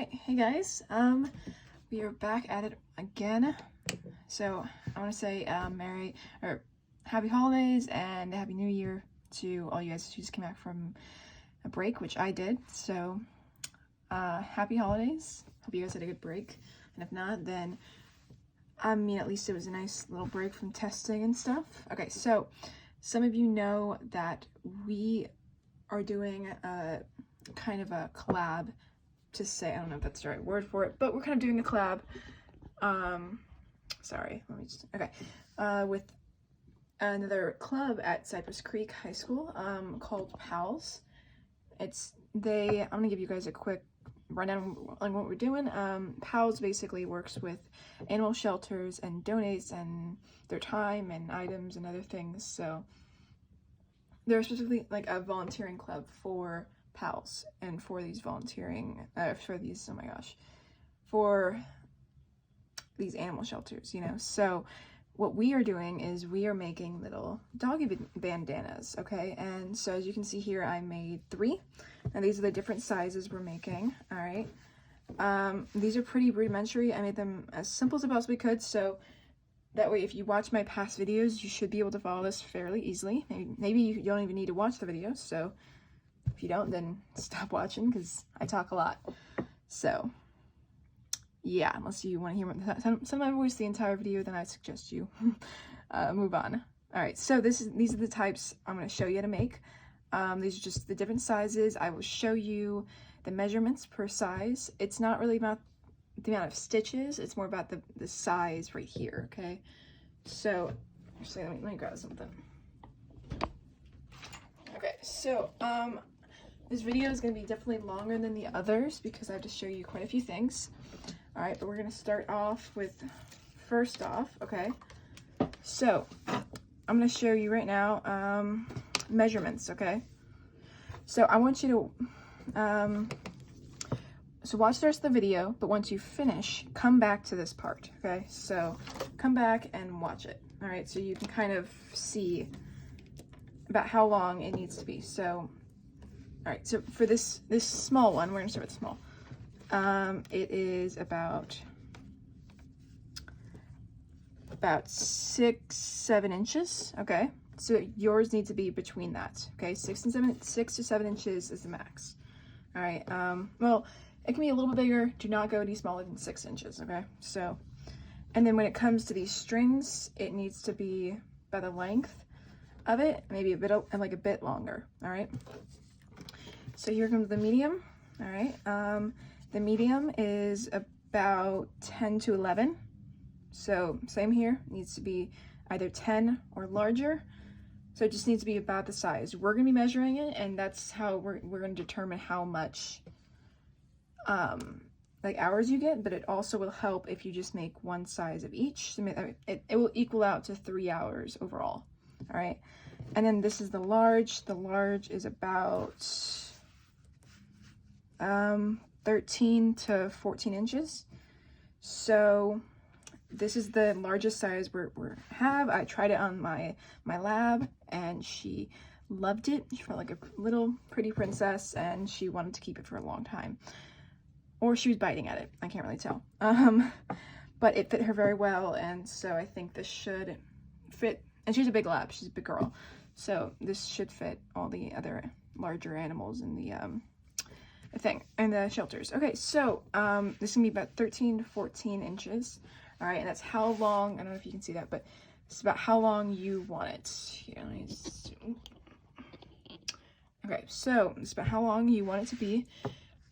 Alright, hey guys, we are back at it again. So I want to say happy holidays and happy new year to all you guys who just came back from a break, which I did. So happy holidays, hope you guys had a good break, and if not, then I mean, at least it was a nice little break from testing and stuff. Okay, so some of you know that we are doing a kind of a collab to say, I don't know if that's the right word for it, but we're kind of doing a collab, with another club at Cypress Creek High School, called PAWS. I'm gonna give you guys a quick rundown on what we're doing. PAWS basically works with animal shelters and donates and their time and items and other things. So they're specifically like a volunteering club for PAWS and for these for these animal shelters, you know. So what we are doing is we are making little doggy bandanas, okay? And so as you can see here, I made 3, and these are the different sizes we're making. All right, these are pretty rudimentary. I made them as simple as I possibly could, so that way if you watch my past videos, you should be able to follow this fairly easily. Maybe you don't even need to watch the videos, so if you don't, then stop watching because I talk a lot. So yeah, unless you want to hear some of my voice the entire video, then I suggest you move on. All right, so these are the types I'm going to show you how to make. These are just the different sizes. I will show you the measurements per size. It's not really about the amount of stitches, it's more about the size right here, okay? So actually, let me grab something. Okay, so this video is going to be definitely longer than the others because I have to show you quite a few things. All right, but we're going to start off with, first off, okay? So I'm going to show you right now measurements, okay? So I want you to, so watch the rest of the video, but once you finish, come back to this part, okay? So come back and watch it, all right? So you can kind of see about how long it needs to be. So all right, so for this small one, we're gonna start with small. It is about 6-7 inches. Okay, so yours needs to be between that. Okay, 6 to 7 inches is the max. All right. Well, it can be a little bit bigger. Do not go any smaller than 6 inches. Okay. So, and then when it comes to these strings, it needs to be by the length of it, maybe a bit longer. All right. So here comes the medium. All right, the medium is about 10 to 11. So same here, needs to be either 10 or larger. So it just needs to be about the size. We're gonna be measuring it, and that's how we're gonna determine how much like hours you get, but it also will help if you just make one size of each. It will equal out to 3 hours overall. All right, and then this is the large. The large is about 13 to 14 inches. So this is the largest size we have. I tried it on my lab, and she loved it. She felt like a little pretty princess, and she wanted to keep it for a long time. Or she was biting at it. I can't really tell. But it fit her very well, and so I think this should fit. And she's a big lab. She's a big girl. So this should fit all the other larger animals in the thing and the shelters. Okay, so this is gonna be about 13 to 14 inches. All right, and that's how long, I don't know if you can see that, but it's about how long you want it. Here, let me just, okay, so it's about how long you want it to be.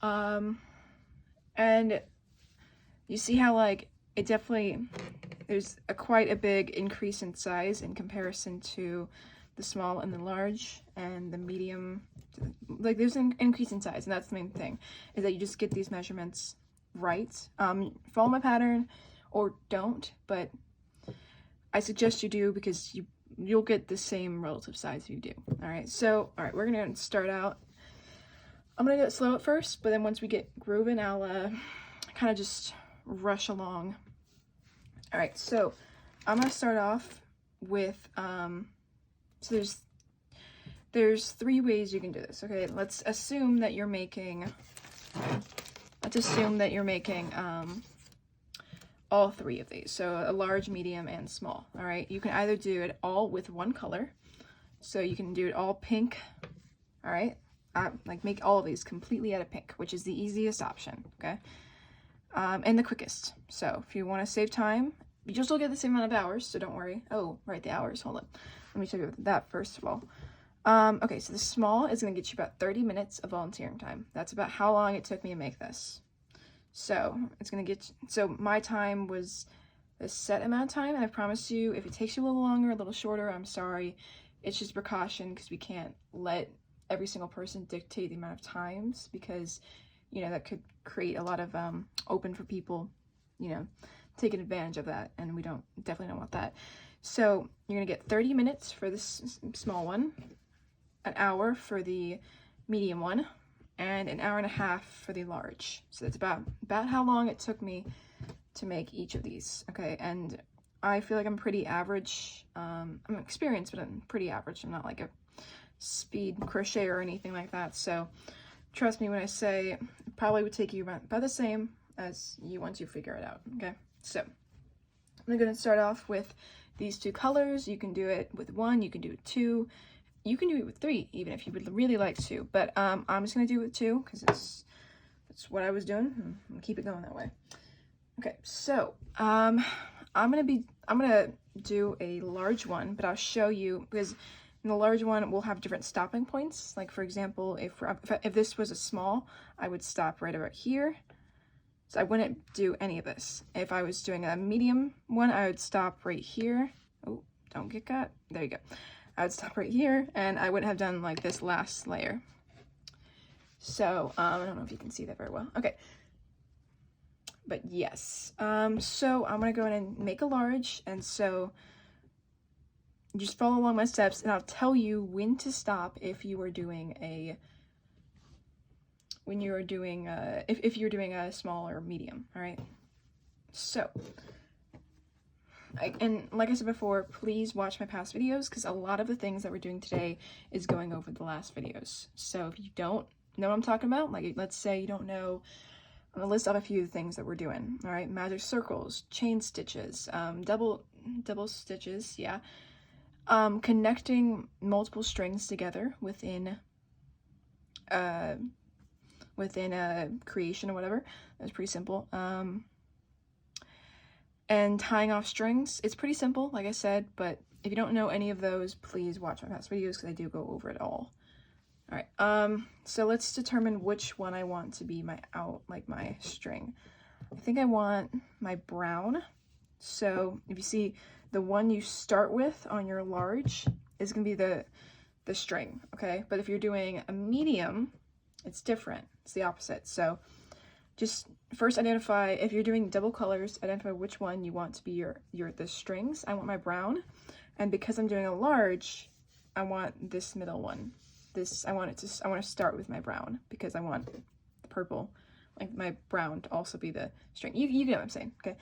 And you see how like it definitely, there's quite a big increase in size in comparison to the small and the large and the medium. Like there's an increase in size, and that's the main thing, is that you just get these measurements right. Follow my pattern or don't, but I suggest you do because you'll get the same relative size if you do. All right, so all right, we're gonna start out. I'm gonna go slow at first, but then once we get grooving, I'll kind of just rush along. All right, so I'm gonna start off with so there's 3 ways you can do this. Okay, let's assume that you're making let's assume that you're making all three of these, so a large, medium, and small. All right, you can either do it all with one color, so you can do it all pink. All right, like make all of these completely out of pink, which is the easiest option. Okay, and the quickest. So if you want to save time, you'll still get the same amount of hours, so don't worry. Oh, right, the hours. Hold on, let me show you that first of all. Okay, so the small is going to get you about 30 minutes of volunteering time. That's about how long it took me to make this. So it's going to get, so my time was a set amount of time, and I promise you, if it takes you a little longer, a little shorter, I'm sorry. It's just precaution, because we can't let every single person dictate the amount of times, because, you know, that could create a lot of open for people, you know, taking advantage of that, and we definitely don't want that. So you're going to get 30 minutes for this small one, an hour for the medium one, and an hour and a half for the large. So that's about how long it took me to make each of these. Okay, and I feel like I'm pretty average. I'm experienced, but I'm pretty average. I'm not like a speed crocheter or anything like that. So trust me when I say it probably would take you about the same as you once you figure it out. Okay, so I'm going to start off with these two colors. You can do it with one, you can do it two. You can do it with three, even if you would really like to, but I'm just going to do it with two, because that's what I was doing. I'm going to keep it going that way. Okay, so I'm going to do a large one, but I'll show you, because in the large one, we'll have different stopping points. Like, for example, if this was a small, I would stop right about here. So I wouldn't do any of this. If I was doing a medium one, I would stop right here. Oh, don't get cut. There you go. I would stop right here, and I wouldn't have done like this last layer. So I don't know if you can see that very well. Okay, but yes. So I'm gonna go in and make a large, and so just follow along my steps, and I'll tell you when to stop if you are doing if you're doing a small or medium. All right. So. And like I said before, please watch my past videos, because a lot of the things that we're doing today is going over the last videos. So if you don't know what I'm talking about, like let's say you don't know, I'm gonna list off a few things that we're doing. All right, magic circles, chain stitches, double stitches, yeah, connecting multiple strings together within a creation or whatever. That's pretty simple. And tying off strings, it's pretty simple, like I said, but if you don't know any of those, please watch my past videos, because I do go over it all. All right, so let's determine which one I want to be my string. I think I want my brown. So if you see, the one you start with on your large is gonna be the string, okay? But if you're doing a medium, it's different, it's the opposite. So just first identify, if you're doing double colors, identify which one you want to be the strings. I want my brown, and because I'm doing a large, I want this middle one. I want to start with my brown, because I want the purple, like my brown, to also be the string. You get what I'm saying, okay?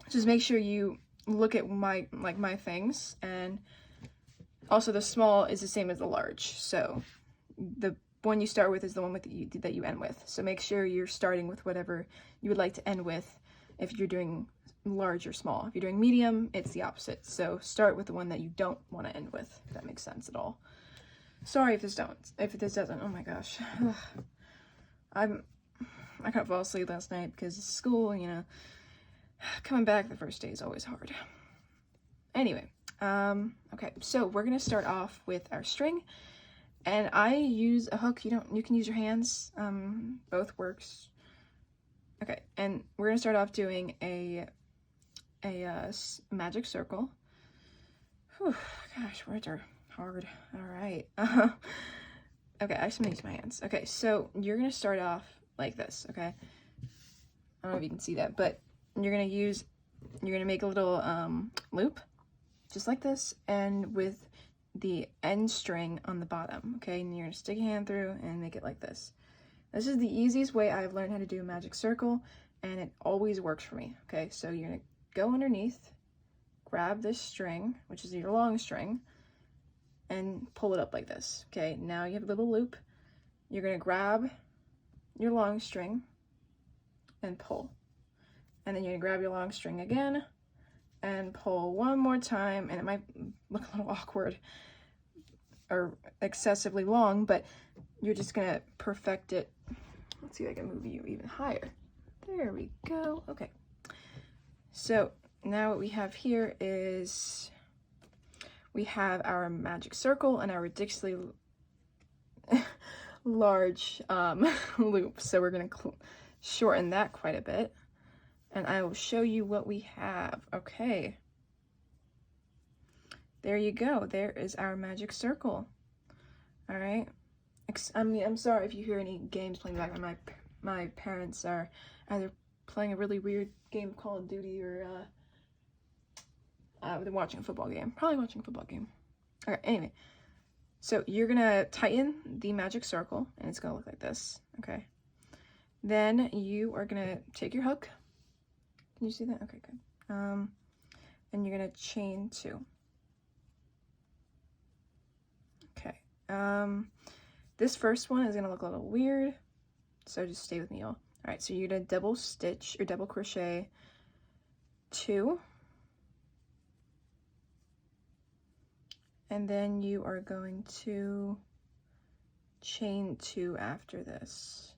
Just make sure you look at my things, and also the small is the same as the large. So the one you start with is the one that you end with. So make sure you're starting with whatever you would like to end with if you're doing large or small. If you're doing medium, it's the opposite. So start with the one that you don't want to end with, if that makes sense at all. Sorry if this doesn't. Oh my gosh. I couldn't fall asleep last night because of school, you know. Coming back the first day is always hard. Anyway, okay, so we're gonna start off with our string. And I use a hook. You can use your hands. Both works. Okay, and we're gonna start off doing a magic circle. Whew, gosh, words are hard. All right. Okay, I just gonna use my hands. Okay, so you're gonna start off like this. Okay. I don't know if you can see that, but you're gonna make a little loop, just like this, and with the end string on the bottom, okay? And you're gonna stick your hand through and make it like this. This is the easiest way I've learned how to do a magic circle, and it always works for me, okay? So you're gonna go underneath, grab this string, which is your long string, and pull it up like this, okay? Now you have a little loop. You're gonna grab your long string and pull. And then you're gonna grab your long string again and pull one more time, and it might look a little awkward or excessively long, but you're just gonna perfect it. Let's see if I can move you even higher. There we go. Okay. So now what we have here is we have our magic circle and our ridiculously large loop. So we're gonna shorten that quite a bit, and I will show you what we have. Okay. There you go. There is our magic circle. All right. I'm sorry if you hear any games playing back. My parents are either playing a really weird game of Call of Duty or they're watching a football game. Probably watching a football game. Okay. Anyway, so you're gonna tighten the magic circle, and it's gonna look like this. Okay. Then you are gonna take your hook. Can you see that? Okay, good. And you're gonna chain 2. Okay. This first one is gonna look a little weird, so just stay with me, y'all. All right, so you're gonna double stitch or double crochet 2, and then you are going to chain 2 after this.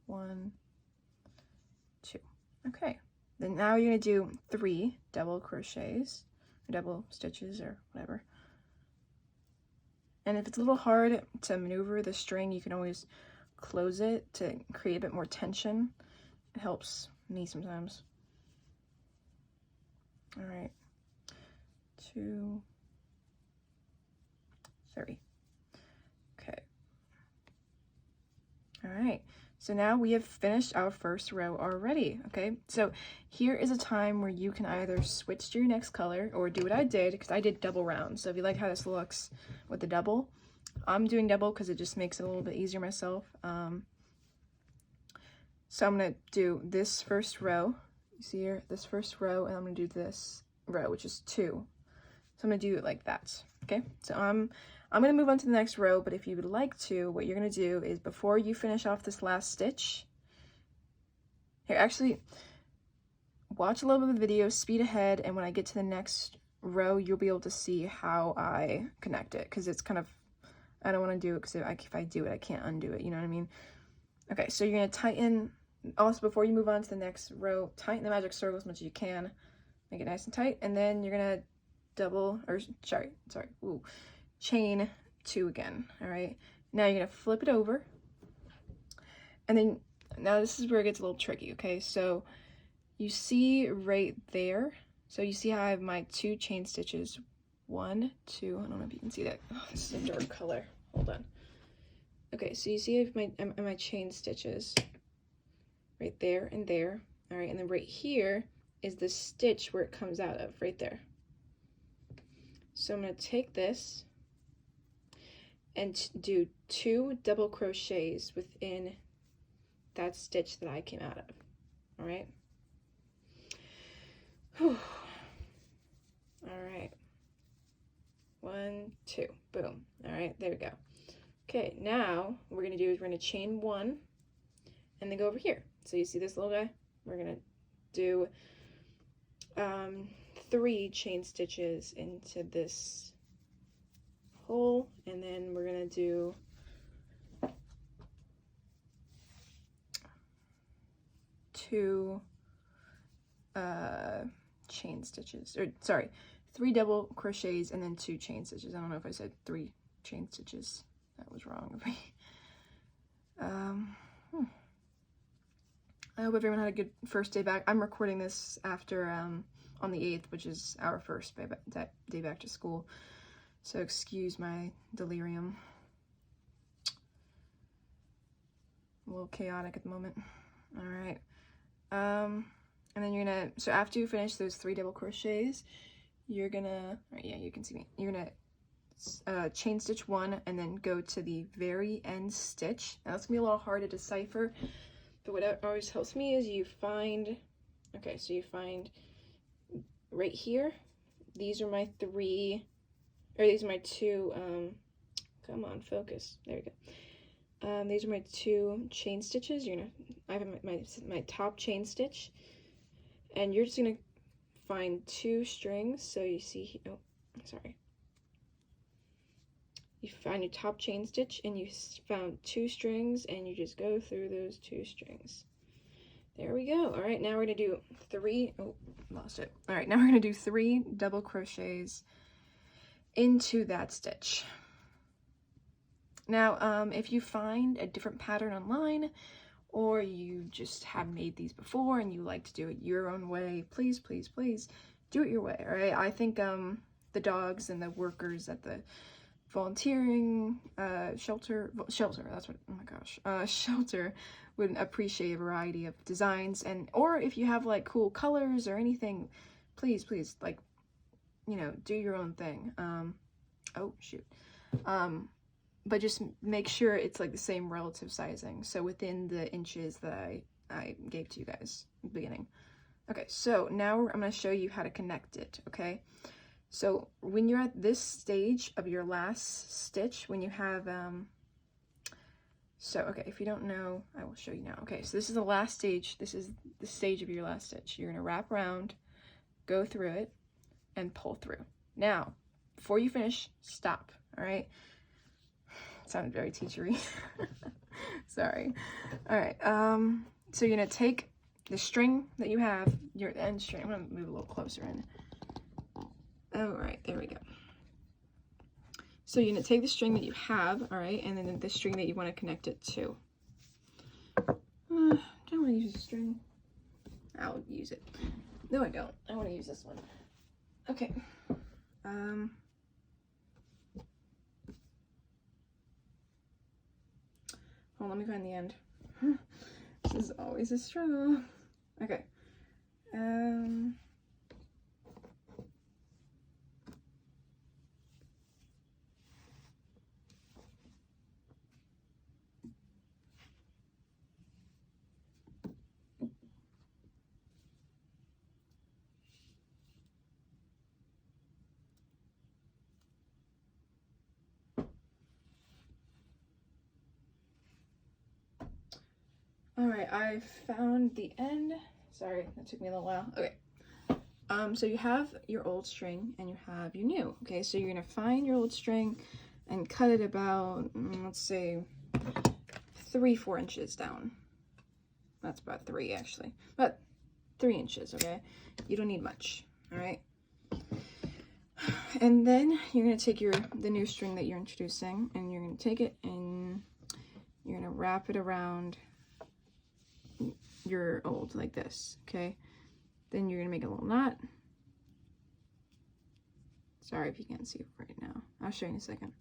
1, 2. Okay. Then now you're gonna do 3 double crochets, or double stitches, or whatever. And if it's a little hard to maneuver the string, you can always close it to create a bit more tension. It helps me sometimes. All right, 2, 3. Okay. All right. So now we have finished our first row already, okay? So here is a time where you can either switch to your next color or do what I did, because I did double round. So if you like how this looks with the double, I'm doing double because it just makes it a little bit easier myself. So I'm gonna do this first row, you see here, this first row, and I'm gonna do this row, which is 2. So I'm gonna do it like that, okay? So I'm gonna move on to the next row, but if you would like to, what you're gonna do is before you finish off this last stitch, here, actually, watch a little bit of the video, speed ahead, and when I get to the next row, you'll be able to see how I connect it, because it's kind of, I don't wanna do it, because if I do it, I can't undo it, you know what I mean? Okay, so you're gonna tighten, also before you move on to the next row, tighten the magic circle as much as you can, make it nice and tight, and then you're gonna chain 2 again. All right, now you're gonna flip it over, and then now this is where it gets a little tricky. Okay, so you see right there, so you see how I have my 2 chain stitches, 1, 2. I don't know if you can see that. Oh, this is a dark color. Hold on. Okay, so you see I have my chain stitches right there and there. All right, and then right here is the stitch where it comes out of, right there. So I'm going to take this and do 2 double crochets within that stitch that I came out of. All right. Whew. All right. 1, 2, boom. All right, there we go. Okay, now what we're going to do is we're going to chain 1 and then go over here. So you see this little guy? We're going to do 3 chain stitches into this hole, and then we're gonna do 2 chain stitches, or sorry, 3 double crochets and then 2 chain stitches. I don't know if I said 3 chain stitches. That was wrong of me. I hope everyone had a good first day back. I'm recording this after on the 8th, which is our first day back to school. So excuse my delirium. A little chaotic at the moment. All right. And then you're gonna, so after you finish those 3 double crochets, you're gonna, yeah, you can see me. You're gonna chain stitch 1 and then go to the very end stitch. Now that's gonna be a little hard to decipher, but what always helps me is you find, okay, so you find right here, these are my 3, or these are my 2, come on, focus, there we These are my 2 chain stitches. I have my top chain stitch, and you're just gonna find 2 strings. So you see, oh, sorry. You find your top chain stitch, and you found 2 strings, and you just go through those 2 strings. There we go. All right, now we're gonna do 3. Oh, lost it. All right, now we're gonna do 3 double crochets into that stitch. Now, if you find a different pattern online, or you just have made these before and you like to do it your own way, please, please, please do it your way. All right, I think the dogs and the workers at the volunteering shelter, that's what, oh my gosh, shelter would appreciate a variety of designs, and or if you have like cool colors or anything, please, please, like, you know, do your own thing. Oh shoot. But just make sure it's like the same relative sizing, so within the inches that I gave to you guys at the beginning. Okay, so now I'm going to show you how to connect it, okay? So when you're at this stage of your last stitch, when you have, so, okay, if you don't know, I will show you now. Okay, so this is the last stage. This is the stage of your last stitch. You're going to wrap around, go through it, and pull through. Now, before you finish, stop, all right? It sounded very teachery. Sorry. All right, so you're going to take the string that you have, your end string. I'm going to move a little closer in. All right, there we go. So you're going to take the string that you have, all right, and then the string that you want to connect it to. I don't want to use a string. I'll use it. No, I don't. I want to use this one. Okay. Hold on, let me find the end. This is always a struggle. Okay. All right, I found the end. Sorry, that took me a little while. Okay. So you have your old string and you have your new. Okay, so you're gonna find your old string and cut it about, let's say, 3-4 inches down. That's about 3 actually, but 3 inches. Okay, you don't need much. All right. And then you're gonna take the new string that you're introducing, and you're gonna take it and you're gonna wrap it around your old like this. Okay, then you're gonna make a little knot. Sorry if you can't see it right now, I'll show you in a second.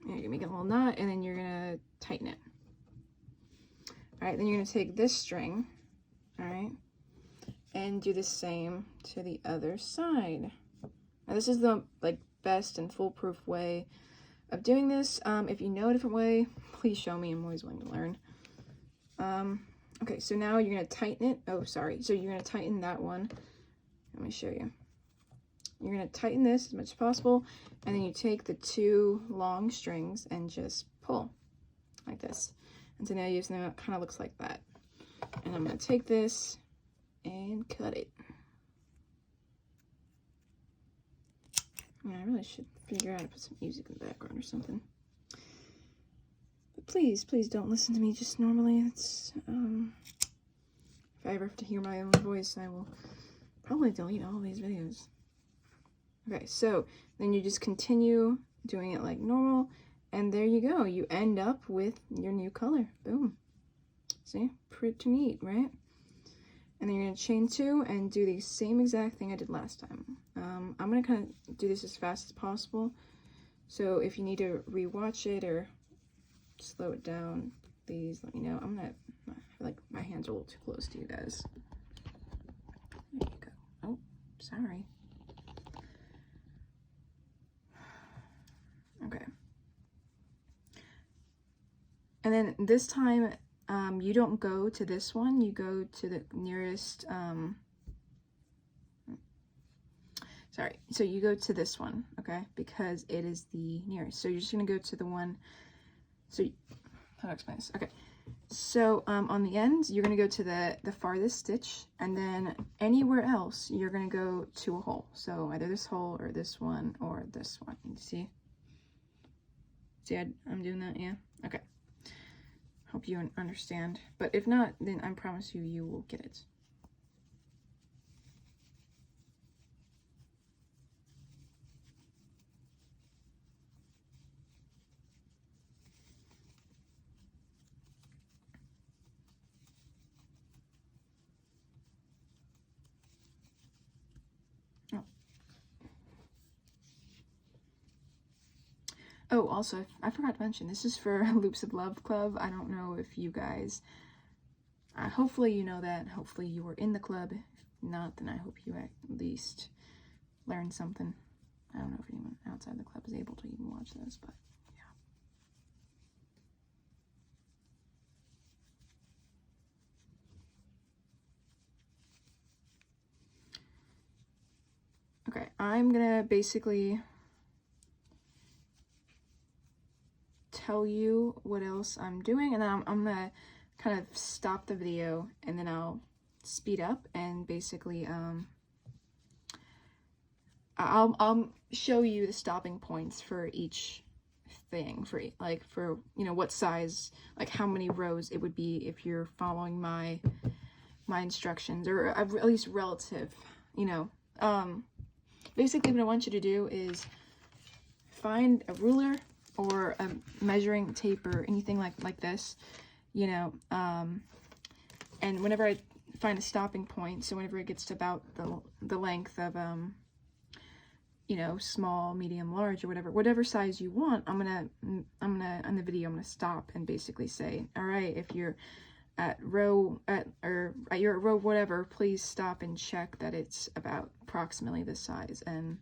And you're gonna make a little knot, and then you're gonna tighten it. All right, then you're gonna take this string, all right, and do the same to the other side. Now this is the best and foolproof way of doing this. If you know a different way, please show me. I'm always willing to learn. Okay, so now you're gonna tighten it. Oh, sorry. So you're gonna tighten that one. Let me show you. You're gonna tighten this as much as possible, and then you take the 2 long strings and just pull like this. And so now you know it kind of looks like that. And I'm gonna take this and cut it. I really should figure out how to put some music in the background or something. But please, please don't listen to me just normally. It's, if I ever have to hear my own voice, I will probably delete all these videos. Okay, so then you just continue doing it like normal, and there you go. You end up with your new color. Boom. See? Pretty neat, right? And then you're going to chain 2 and do the same exact thing I did last time. I'm going to kind of do this as fast as possible. So if you need to rewatch it or slow it down, please let me know. I feel like my hands are a little too close to you guys. There you go. Oh, sorry. Okay. And then this time, you don't go to this one, you go to the nearest, sorry, so you go to this one, okay, because it is the nearest. So you're just gonna go to the one, so how to explain this? Okay, so on the ends you're gonna go to the farthest stitch, and then anywhere else you're gonna go to a hole. So either this hole or this one or this one. You see I'm doing that? Yeah, okay, hope you understand, but if not, then I promise you will get it. Oh, also, I forgot to mention, this is for Loops of Love Club. I don't know if you guys, hopefully you know that. Hopefully you were in the club. If not, then I hope you at least learned something. I don't know if anyone outside the club is able to even watch this, but yeah. Okay, I'm gonna basically tell you what else I'm doing, and then I'm gonna kind of stop the video, and then I'll speed up and basically I'll show you the stopping points for each thing, for you know what size, like how many rows it would be if you're following my instructions, or at least relative, you know. Basically what I want you to do is find a ruler or a measuring tape or anything like this, you know, and whenever I find a stopping point, so whenever it gets to about the length of you know, small, medium, large, or whatever size you want, I'm gonna on the video I'm gonna stop and basically say, all right, if you're at row whatever, please stop and check that it's about approximately this size. And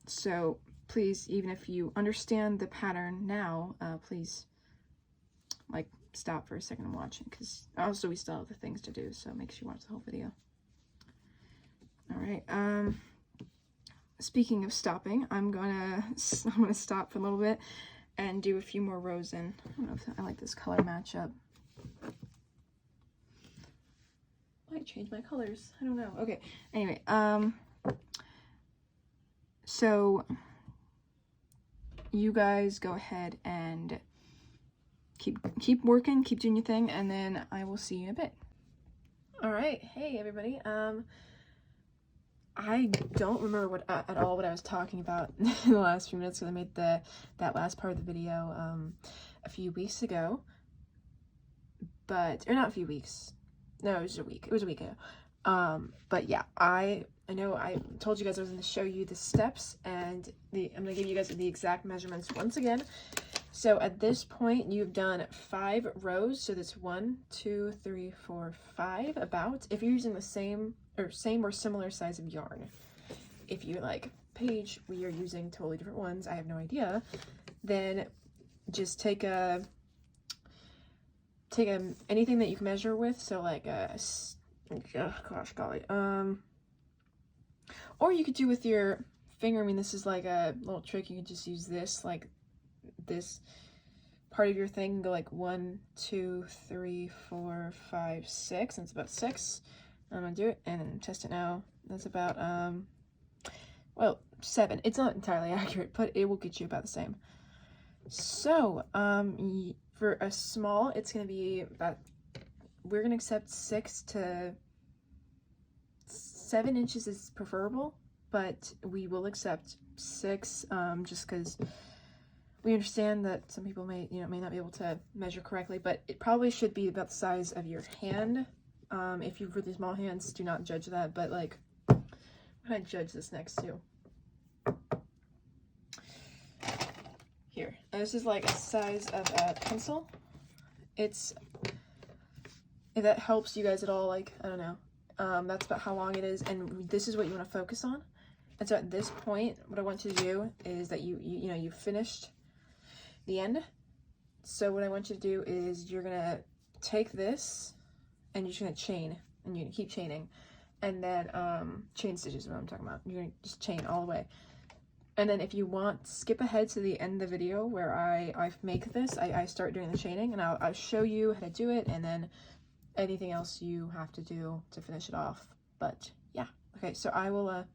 so please, even if you understand the pattern now, please like stop for a second and watch it, because also we still have the things to do, so make sure you watch the whole video. All right, speaking of stopping, I'm gonna stop for a little bit and do a few more rows in. I don't know if I like this color matchup. Might change my colors, I don't know. Okay, anyway, so you guys go ahead and keep working, keep doing your thing, and then I will see you in a bit. All right, hey everybody. I don't remember at all what I was talking about in the last few minutes, because I made that last part of the video a few weeks ago, or not a few weeks. No, it was a week. It was a week ago. But yeah, I know I told you guys I was going to show you the steps, and I'm going to give you guys the exact measurements once again. So at this point, you've done 5 rows. So that's 1, 2, 3, 4, 5. About, if you're using the same or similar size of yarn. If you like Paige, we are using totally different ones. I have no idea. Then just take anything that you can measure with. So like gosh golly, or you could do with your finger. I mean, this is like a little trick. You can just use this, like this part of your thing, and go like 1, 2, 3, 4, 5, 6, and it's about 6. I'm gonna do it and then test it now. That's about well, 7. It's not entirely accurate, but it will get you about the same. So for a small, it's gonna be about, we're gonna accept 6 to 7 inches is preferable, but we will accept 6 just because we understand that some people may not be able to measure correctly, but it probably should be about the size of your hand. If you have really small hands, do not judge that, but like, I'm gonna judge this next too. Here, this is like a size of a pencil. If that helps you guys at all, like, I don't know, that's about how long it is, and this is what you want to focus on. And so at this point, what I want you to do is that you finished the end. So what I want you to do is you're gonna take this and you're just gonna chain, and you keep chaining, and then chain stitches is what I'm talking about. You're gonna just chain all the way. And then if you want, skip ahead to the end of the video where I make this. I start doing the chaining, and I'll show you how to do it, and then anything else you have to do to finish it off. But yeah, okay, so I will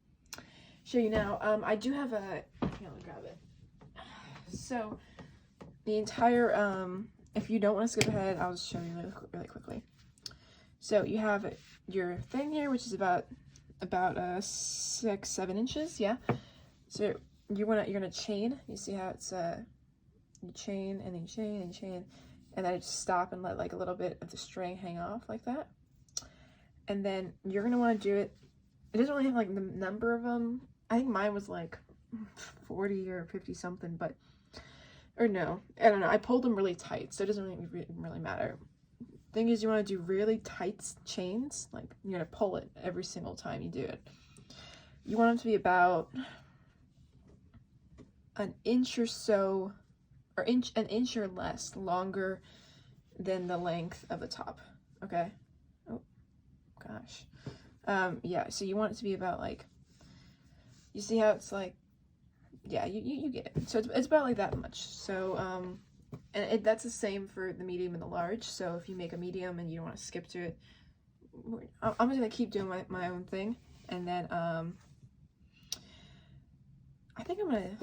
show you now. I do have a, here, let me grab it. So the entire, if you don't want to skip ahead, I'll just show you really quickly. So you have your thing here, which is about 6-7 inches, yeah. So you're gonna chain. You see how it's you chain and then you chain and chain, and then just stop and let like a little bit of the string hang off like that. And then you're gonna want to do it. It doesn't really have like the number of them. I think mine was like 40 or 50 something, but or no, I don't know. I pulled them really tight, so it doesn't really matter. Thing is, you want to do really tight chains. Like you're gonna pull it every single time you do it. You want them to be about an inch or so, or an inch or less longer than the length of the top. Okay. Oh gosh. Yeah. So you want it to be about like. You see how it's like. Yeah, you get it. So it's about like that much. So and that's the same for the medium and the large. So if you make a medium and you don't want to skip to it, I'm just gonna keep doing my own thing, and then I think I'm gonna,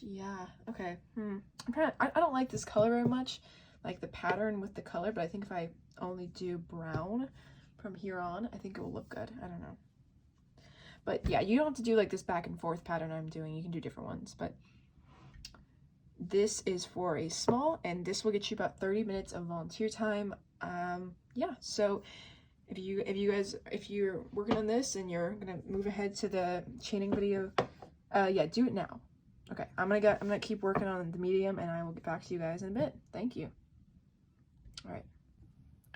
yeah, okay. I'm trying to, I don't like this color very much, like the pattern with the color, but I think if I only do brown from here on, I think it will look good. I don't know. But yeah, you don't have to do like this back and forth pattern I'm doing. You can do different ones, but this is for a small, and this will get you about 30 minutes of volunteer time. Yeah, so if you're working on this and you're gonna move ahead to the chaining video, yeah, do it now. Okay, I'm gonna keep working on the medium, and I will get back to you guys in a bit. Thank you. All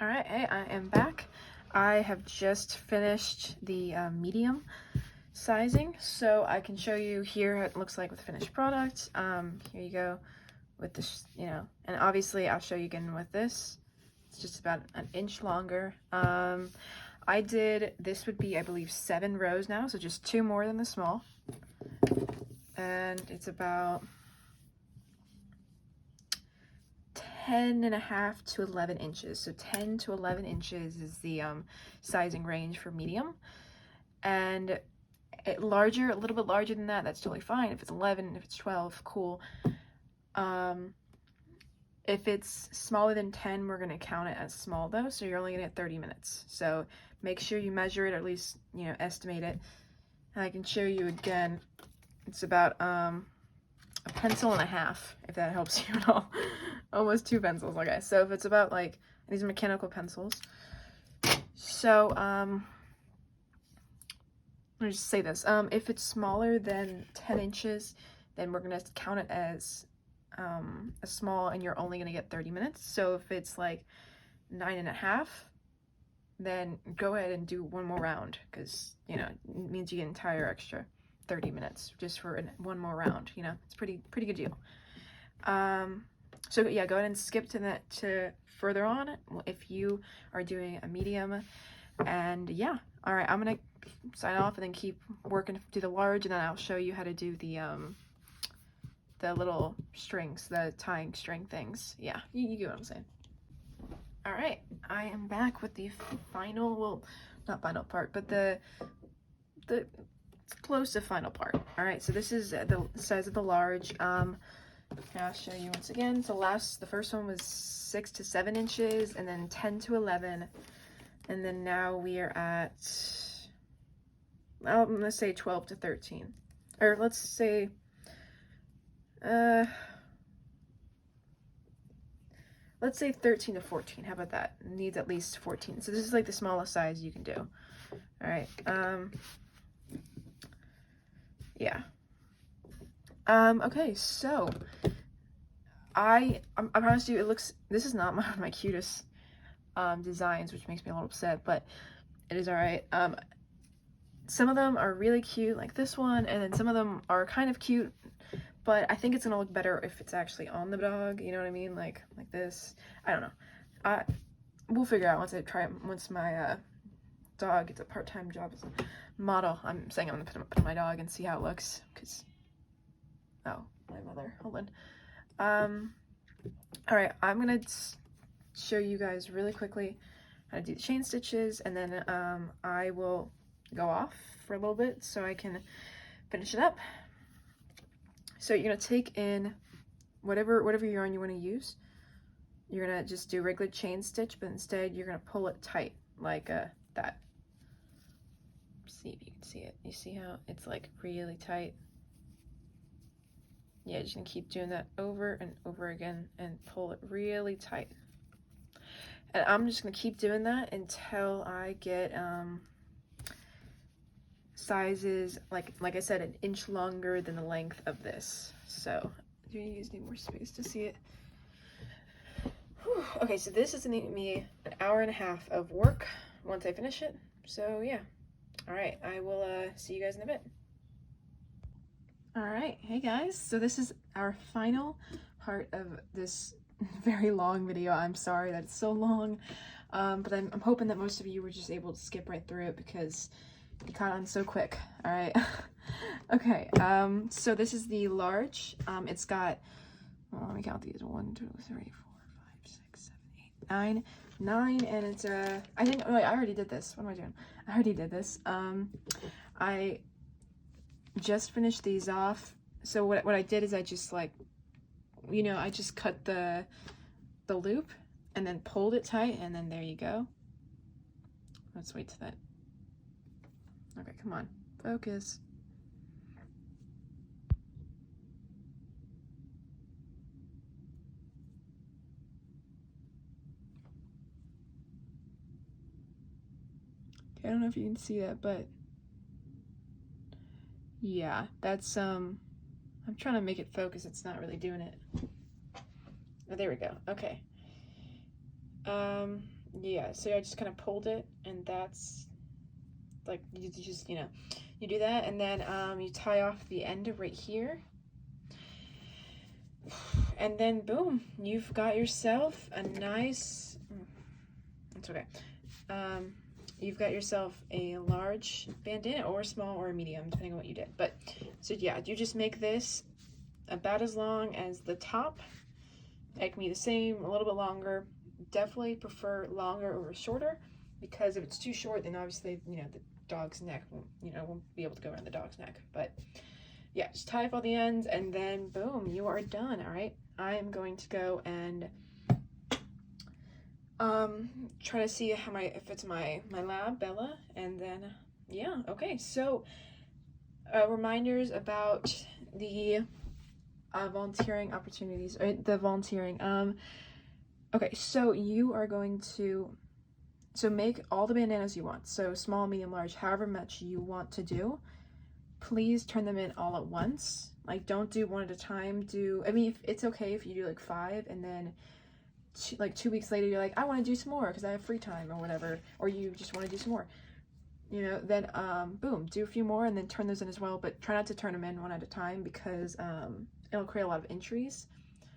right, hey, I am back. I have just finished the medium sizing, so I can show you here how it looks like with finished product. Here you go with this, you know, and obviously I'll show you again with this. It's just about an inch longer. I did, this would be, I believe, 7 rows now, so just 2 more than the small. And it's about 10.5 to 11 inches. So 10 to 11 inches is the sizing range for medium. And a little bit larger than that, that's totally fine. If it's 11, if it's 12, cool. If it's smaller than 10, we're gonna count it as small though, so you're only gonna get 30 minutes. So make sure you measure it, or at least, you know, estimate it. And I can show you again. It's about a pencil and a half, if that helps you at all. Almost 2 pencils, okay. So if it's about like, these are mechanical pencils. So let me just say this. If it's smaller than 10 inches, then we're gonna count it as a small, and you're only gonna get 30 minutes. So if it's like 9.5, then go ahead and do 1 more round, because, you know, it means you get an entire extra 30 minutes just for 1 more round. You know, it's pretty good deal. So yeah, go ahead and skip to further on if you are doing a medium. And yeah, all right, I'm gonna sign off and then keep working to the large, and then I'll show you how to do the little strings, the tying string things. Yeah, you get what I'm saying. All right, I am back with the final, well, not final part, but the close to final part. All right, so this is the size of the large. I'll show you once again. So the first one was 6 to 7 inches, and then 10 to 11, and then now we are at, well, I'm gonna say 12 to 13, or let's say, let's say 13 to 14. How about that? It needs at least 14. So this is like the smallest size you can do. All right. Yeah. Okay, so I promise you, this is not one of my cutest designs, which makes me a little upset, but it is all right. Some of them are really cute, like this one, and then some of them are kind of cute, but I think it's gonna look better if it's actually on the dog, you know what I mean? Like this. I don't know. We'll figure out once I try it, once my dog. It's a part-time job as a model. I'm saying I'm gonna put on my dog and see how it looks, because, oh, my mother, hold on. All right, I'm gonna show you guys really quickly how to do the chain stitches, and then I will go off for a little bit so I can finish it up. So you're gonna take in whatever yarn you want to use. You're gonna just do regular chain stitch, but instead you're gonna pull it tight like that. See if you can see it. You see how it's like really tight? Yeah, just gonna keep doing that over and over again and pull it really tight. And I'm just gonna keep doing that until I get sizes, like I said, an inch longer than the length of this. So do you guys need more space to see it? Whew. Okay, so this is gonna need me an hour and a half of work once I finish it. So yeah, all right, I will see you guys in a bit. All right, hey guys, so this is our final part of this very long video. I'm sorry that it's so long, but I'm hoping that most of you were just able to skip right through it because you caught on so quick. All right. Okay, so this is the large. It's got, well, let me count these, 1 2 3 4 5 6 7 8 9, and it's I think, oh wait, I already did this. What am I doing? I already did this. I just finished these off. So what I did is I just, like, you know, I just cut the loop and then pulled it tight, and then there you go. Let's wait till that. Okay, come on, focus. Okay, I don't know if you can see that, but yeah, that's I'm trying to make it focus. It's not really doing it. Oh, there we go. Okay. Yeah, so I just kind of pulled it, and that's like, you just, you know, you do that, and then you tie off the end right here, and then boom, you've got yourself a nice, it's okay, you've got yourself a large bandana, or a small or a medium, depending on what you did. But so yeah, you just make this about as long as the top. It can be the same, a little bit longer. Definitely prefer longer over shorter, because if it's too short, then obviously, you know, the dog's neck won't be able to go around the dog's neck. But yeah, just tie up all the ends, and then boom, you are done. All right, I am going to go and try to see how if it's my lab, Bella, and then yeah. Okay, so reminders about the volunteering opportunities, or the volunteering. Okay, so you are going to make all the bandanas you want, so small, medium, large, however much you want to do. Please turn them in all at once. Like, don't do one at a time. I mean, if it's okay if you do like 5, and then like 2 weeks later you're like, I want to do some more because I have free time or whatever, or you just want to do some more, you know, then boom, do a few more and then turn those in as well. But try not to turn them in one at a time, because it'll create a lot of entries.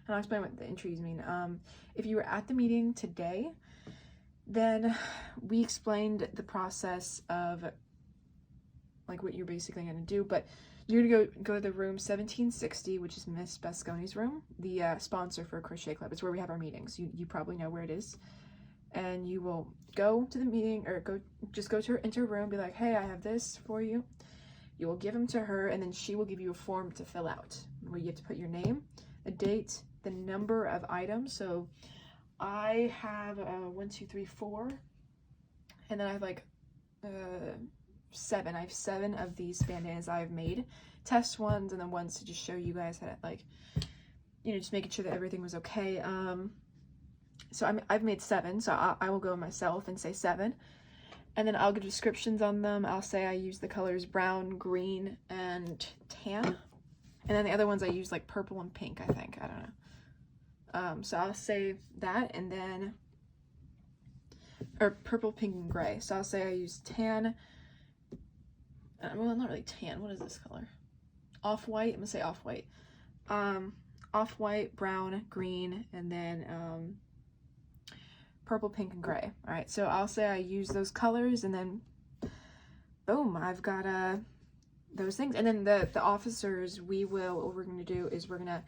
And I'll explain what the entries mean. If you were at the meeting today, then we explained the process of like what you're basically going to do. But you're going to go to the room 1760, which is Miss Basconi's room, the sponsor for Crochet Club. It's where we have our meetings. You probably know where it is. And you will go to the meeting, or just go to her room, be like, hey, I have this for you. You will give them to her, and then she will give you a form to fill out, where you have to put your name, the date, the number of items. So I have 1 2 3 4, and then I have like 7. I have 7 of these bandanas I've made, test ones, and then ones to just show you guys how to, like, you know, just making sure that everything was okay. So I've made 7, so I will go myself and say 7, and then I'll give descriptions on them. I'll say I use the colors brown, green, and tan, and then the other ones I use like purple and pink, I think. I don't know. So I'll say that, and then, or purple, pink, and gray. So I'll say I use tan, well, not really tan. What is this color? Off-white. I'm gonna say off-white. Off-white, brown, green, and then purple, pink, and gray. All right, so I'll say I use those colors, and then boom, I've got those things. And then the officers, what we're going to do is we're going to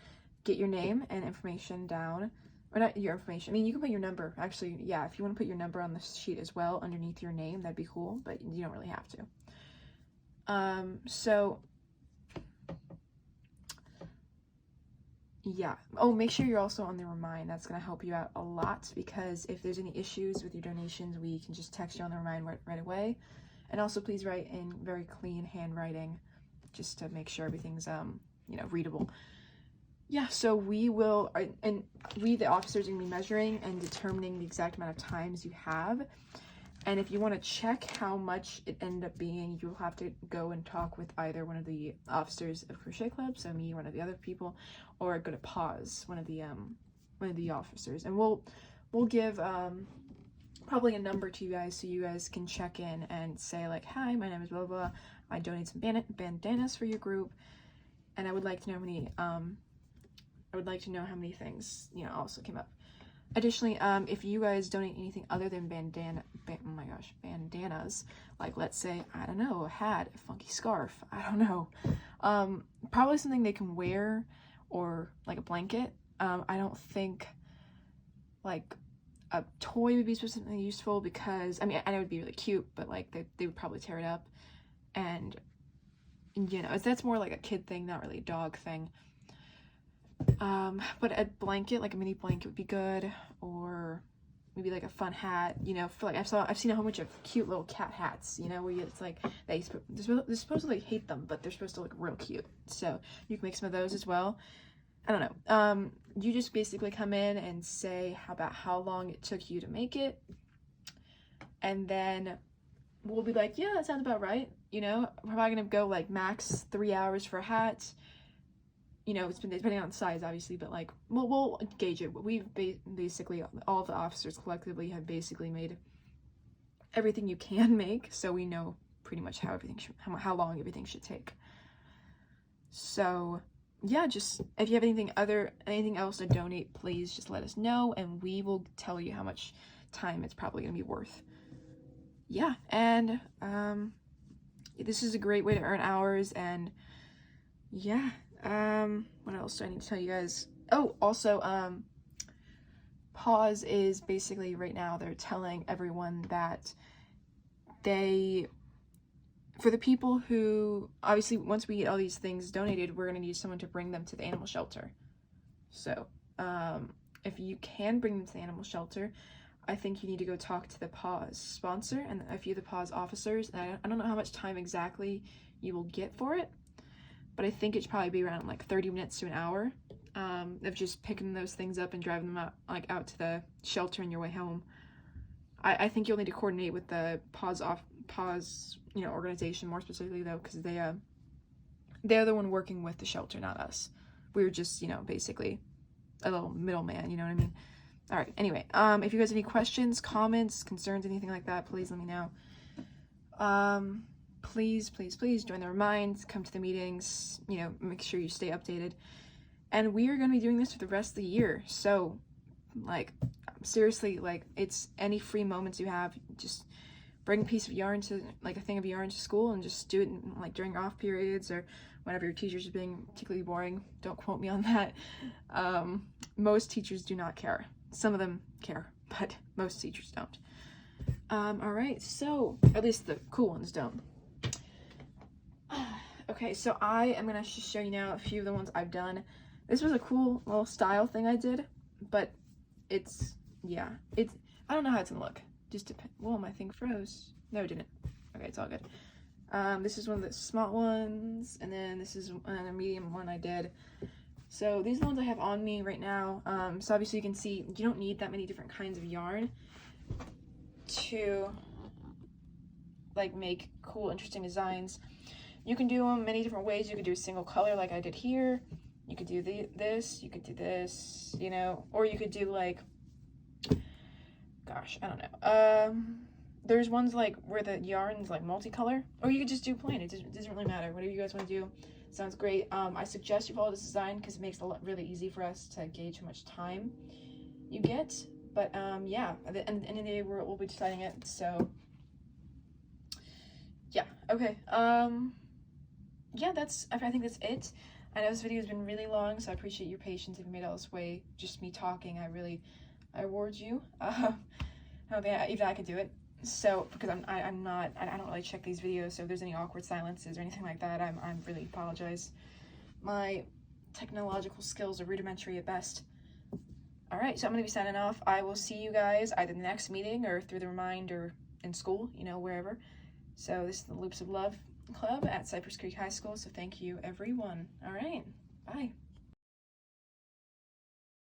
get your name and information down. Or not your information. I mean, you can put your number. Actually, yeah, if you want to put your number on the sheet as well underneath your name, that'd be cool, but you don't really have to. So, yeah. Oh, make sure you're also on the Remind. That's going to help you out a lot, because if there's any issues with your donations, we can just text you on the Remind right away. And also, please write in very clean handwriting, just to make sure everything's, you know, readable. Yeah, so we, the officers, are going to be measuring and determining the exact amount of times you have. And if you want to check how much it ended up being, you'll have to go and talk with either one of the officers of Crochet Club, so me, one of the other people, or go to PAWS, one of the officers. And we'll give probably a number to you guys, so you guys can check in and say like, hi, my name is blah blah, I donate some bandanas for your group, and I would like to know how many things, you know, also came up. Additionally, if you guys donate anything other than bandanas, like let's say, I don't know, a hat, a funky scarf, I don't know, probably something they can wear, or like a blanket. I don't think like a toy would be specifically useful, because I mean, I know it would be really cute, but like they would probably tear it up, and you know, that's more like a kid thing, not really a dog thing. But a blanket, like a mini blanket, would be good, or maybe like a fun hat, you know, for like I've seen a whole bunch of cute little cat hats, you know, where it's like they supposedly hate them, but they're supposed to look real cute. So you can make some of those as well. I don't know. You just basically come in and say about how long it took you to make it, and then we'll be like, yeah, that sounds about right. You know, we're probably gonna go like max 3 hours for a hat. You know, it's been depending on the size, obviously, but like we'll gauge it. We've basically, all the officers collectively have basically made everything you can make, so we know pretty much how how long everything should take. So yeah, just if you have anything else to donate, please just let us know, and we will tell you how much time it's probably gonna be worth. Yeah, and this is a great way to earn hours, and yeah. What else do I need to tell you guys? Oh, also, PAWS is basically right now, they're telling everyone that for the people who, obviously, once we get all these things donated, we're going to need someone to bring them to the animal shelter. So, if you can bring them to the animal shelter, I think you need to go talk to the PAWS sponsor and a few of the PAWS officers. And I don't know how much time exactly you will get for it, but I think it should probably be around like 30 minutes to an hour of just picking those things up and driving them out to the shelter on your way home. I think you'll need to coordinate with the PAWS organization more specifically, though, because they're the one working with the shelter, not us. We're just, basically a little middleman, you know what I mean? All right, anyway, if you guys have any questions, comments, concerns, anything like that, please let me know. Please join the Reminds, come to the meetings, make sure you stay updated. And we are going to be doing this for the rest of the year. So, seriously, it's any free moments you have, just bring a piece of yarn a thing of yarn to school and just do it during off periods or whenever your teacher's being particularly boring. Don't quote me on that. Most teachers do not care. Some of them care, but most teachers don't. All right, so at least the cool ones don't. Okay, so I am gonna show you now a few of the ones I've done. This was a cool little style thing I did, but I don't know how it's gonna look. Just depends. Whoa, my thing froze. No, it didn't. Okay, it's all good. This is one of the small ones, and then this is another medium one I did. So these are the ones I have on me right now. So obviously you can see you don't need that many different kinds of yarn to make cool, interesting designs. You can do them many different ways. You could do a single color like I did here. You could do this. You could do this. Or you could do gosh, I don't know. There's ones where the yarn's multicolor, or you could just do plain. It doesn't really matter. Whatever you guys want to do, sounds great. I suggest you follow this design because it makes it really easy for us to gauge how much time you get. But yeah, at the end of the day, we'll be deciding it. So yeah, okay. Yeah, I think that's it. I know this video has been really long, so I appreciate your patience if you made it all this way. Just me talking, I reward you. I don't think even I could do it. So, because I don't really check these videos, so if there's any awkward silences or anything like that, I'm really apologize. My technological skills are rudimentary at best. All right, so I'm gonna be signing off. I will see you guys either the next meeting or through the Remind or in school, you know, wherever. So this is the Loops of Love Club at Cypress Creek High School. So thank you, everyone. All right, bye.